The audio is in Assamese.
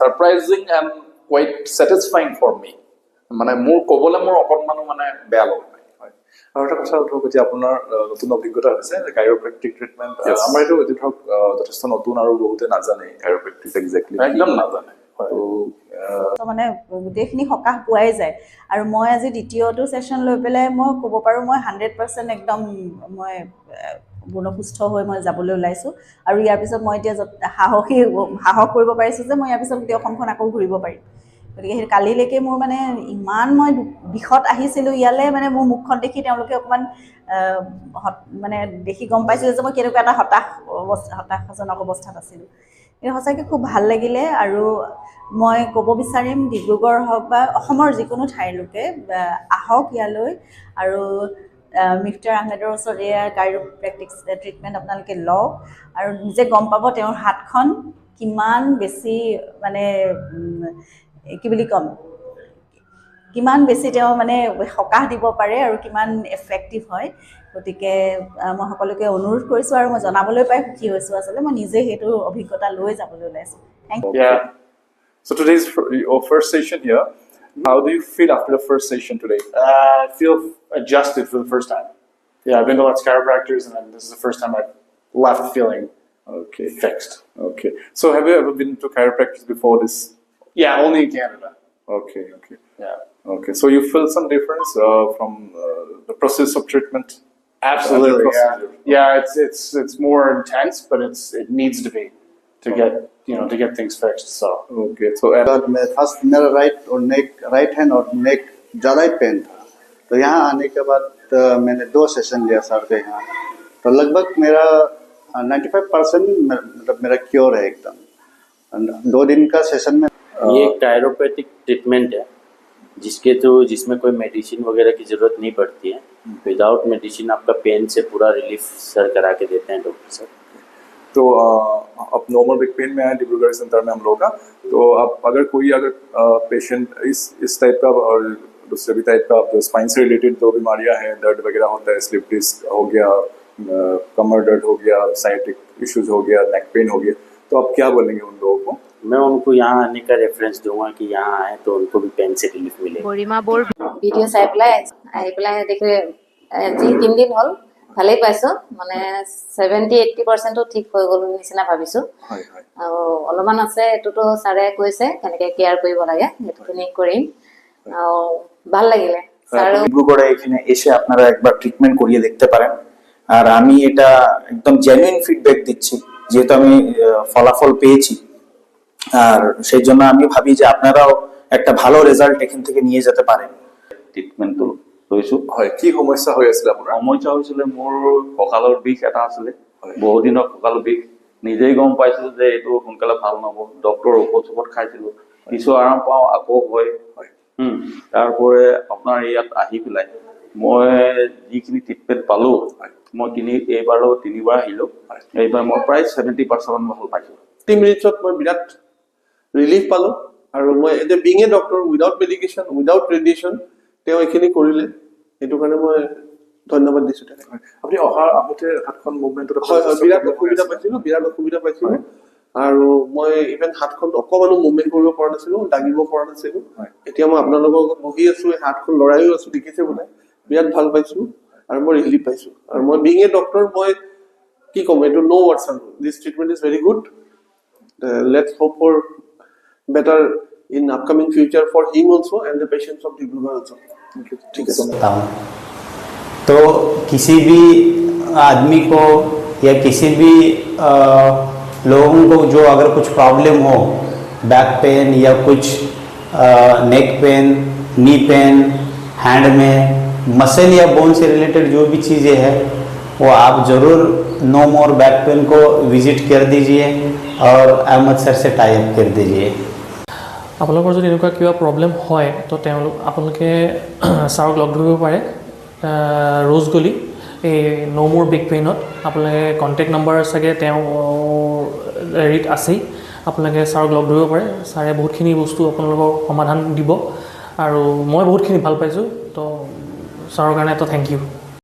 সাৰপ্ৰাইজিং এন্ড কোয়াইট স্যাটিসফাইং ফৰ মি মানে মোৰ ক'বলৈ মোৰ অকণমানো মানে বেয়া লগা নাই আৰু এটা কথা ধৰক যে আপোনাৰ নতুন অভিজ্ঞতা হৈছে কাইৰোপ্ৰেক্টিক ট্ৰিটমেণ্ট আমাৰ এইটো ধৰক যথেষ্ট নতুন আৰু বহুতে নাজানে কাইৰোপ্ৰেক্টিক এক্সেক্টলি একদম নাজানে তো মানে গোটেইখিনি সকাহ পোৱাই যায় আৰু মই আজি দ্বিতীয়টো ছেশ্যন লৈ পেলাই মই ক'ব পাৰোঁ মই 100% একদম মই পূৰ্ণ সুস্থ হৈ মই যাবলৈ ওলাইছোঁ আৰু ইয়াৰ পিছত মই এতিয়া সাহস কৰিব পাৰিছোঁ যে মই ইয়াৰ পিছত গোটেই অসমখন আকৌ ঘূৰিব পাৰিম গতিকে সেই কালিলৈকে মোৰ মানে ইমান মই বিষত আহিছিলোঁ ইয়ালৈ মানে মোৰ মুখখন দেখি তেওঁলোকে অকণমান মানে দেখি গম পাইছিলোঁ যে মই কেনেকুৱা এটা হতাশাজনক অৱস্থাত আছিলোঁ কিন্তু সঁচাকৈ খুব ভাল লাগিলে আৰু মই ক'ব বিচাৰিম ডিব্ৰুগড় হওক বা অসমৰ যিকোনো ঠাইৰ লোকে আহক ইয়ালৈ আৰু মিষ্টাৰ আহমেদৰ ওচৰত এয়া কাইৰোপ্ৰেক্টিক ট্ৰিটমেণ্ট আপোনালোকে লওক আৰু নিজে গম পাব তেওঁৰ হাতখন কিমান বেছি মানে কি বুলি ক'ম কিমান বেছি তেওঁ মানে সকাহ দিব পাৰে আৰু কিমান এফেক্টিভ হয় গতিকে মই সকলোকে অনুৰোধ কৰিছোঁ আৰু মই জনাবলৈ পাই সুখী হৈছোঁ আচলতে মই নিজে সেইটো অভিজ্ঞতা লৈ যাবলৈ ওলাইছোঁ thank you So today's your first session here. How do you feel after the first session today? I feel adjusted for the first time. Yeah, I've been to lots of chiropractors, and this is the first time I've left feeling fixed. Okay. So have you ever been to chiropractors before this? Yeah, only in Canada. Okay. Yeah. Okay. So you feel some difference from the process of treatment? Absolutely. Procedure. Yeah, it's more intense, but it needs to be to get things fixed. So okay. So first मेरा राइट हैंड और नेक ज़्यादा ही पेन था तो यहाँ आने के बाद मैंने 2 सेशन लिया सर के यहाँ तो लगभग मेरा 95% मतलब मेरा क्योर है एकदम 2 दिन का सेशन में ये कायरोप्रैक्टिक ट्रीटमेंट है जिसमें कोई मेडिसिन वगैरह की ज़रूरत नहीं पड़ती है विदाउट मेडिसिन आपका पेन से पूरा रिलीफ सर करा के देते हैं डॉक्टर सर तो अब नॉर्मल बैक पेन में आए डिब्रूगढ़ सेंटर में हम लोग का तो आप अगर पेशेंट इस टाइप का और दूसरे भी टाइप का जो स्पाइन से रिलेटेड जो बीमारियां हैं दर्द वगैरह होता है स्लिप डिस्क हो गया कमर दर्द हो गया साइटिक इश्यूज हो गया नेक पेन हो गया तो आप क्या बोलेंगे उन लोगों को मैं उनको यहाँ आने का रेफरेंस दूंगा कि यहाँ आए तो उनको भी पेन से रिलीफ मिलेगा ভিডিঅ' চাই পেলাই আহি পেলাই দেখি আজি 3 দিন হ'ল ভালেই পাইছোঁ মানে 70-80% ঠিক হৈ গ'ল নিচিনা ভাবিছোঁ আৰু অলপমান আছে এইটোতো ছাৰে কৈছে কেনেকৈ কেয়াৰ কৰিব লাগে সেইটোখিনি কৰিম আৰু ভাল লাগিলে স্যার ডিব্রুগড়ে এখানে এসে আপনারা একবার ট্রিটমেন্ট করিয়ে দেখতে পারেন আর আমি এটা একদম জেনুইন ফিডব্যাক দিচ্ছি যেহেতু আমি ফলাফল পেয়েছি আর সেই জন্য আমি ভাবি যে আপনারাও একটা ভালো রেজাল্ট এখান থেকে নিয়ে যেতে পারেন ট্ৰিটমেণ্টটো লৈছোঁ হয় কি সমস্যা হৈ আছিল আপোনাৰ সমস্যা হৈছিলে মোৰ কঁকালৰ বিষ এটা আছিলে বহুত দিনৰ কঁকালৰ বিষ নিজেই গম পাইছিলোঁ যে এইটো সোনকালে ভাল নহ'ব ডক্টৰৰ ঔষধ খাইছিলোঁ কিছু আৰাম পাওঁ আকৌ হয় তাৰপৰে আপনাৰ ইয়াত আহি পেলাই মই যিখিনি ট্ৰিটমেণ্ট পালোঁ মই এইবাৰো 3বাৰ আহিলোঁ এইবাৰ মই প্ৰায় 70% ভাল পাইছোঁ 3 মিনিটত মই বিৰাট ৰিলিফ পালোঁ আৰু মই এতিয়া being a doctor without medication without radiation তেওঁ এইখিনি কৰিলে সেইটো কাৰণে মই ধন্যবাদ দিছোঁ আপুনি অহাৰ আগতে হাতখন মুভমেণ্টত হয় বিৰাট অসুবিধা পাইছিলোঁ আৰু মই ইভেন হাতখন অকমানো মুভমেণ্ট কৰিব পৰা নাছিলোঁ দাঙিব পৰা নাছিলোঁ এতিয়া মই আপোনালোকৰ বহি আছোঁ হাতখন লৰাইও আছোঁ দেখিছে বোলে বিৰাট ভাল পাইছোঁ আৰু মই ৰিলিফ পাইছোঁ আৰু মই বিং এ ডক্টৰ মই কি ক'ম এইটো নো ৱৰ্ডছ আৰু this treatment is very good let's hope for better in upcoming future for him also and the patients of Dibrugarh also. ठीक है तो किसी भी आदमी को या किसी भी लोगों को जो अगर कुछ प्रॉब्लम हो बैक पेन या कुछ neck pain knee pain hand में मसल या बोन से रिलेटेड जो भी चीज़ें हैं वो आप ज़रूर नो मोर बैक पेन को विजिट कर दीजिए और अहमद सर से टाई अप कर दीजिए আপোনালোকৰ যদি এনেকুৱা কিবা প্ৰব্লেম হয় তো আপোনালোকে ছাৰক লগ ধৰিব পাৰে ৰোজগলি এই নো মোৰ বিগ পেইনত আপোনালোকে কণ্টেক্ট নম্বৰ চাগে তেওঁ হেৰিত আছেই আপোনালোকে ছাৰক লগ ধৰিব পাৰে ছাৰে বহুতখিনি বস্তু আপোনালোকক সমাধান দিব আৰু মই বহুতখিনি ভাল পাইছোঁ তো ছাৰৰ কাৰণে এটা থেংক ইউ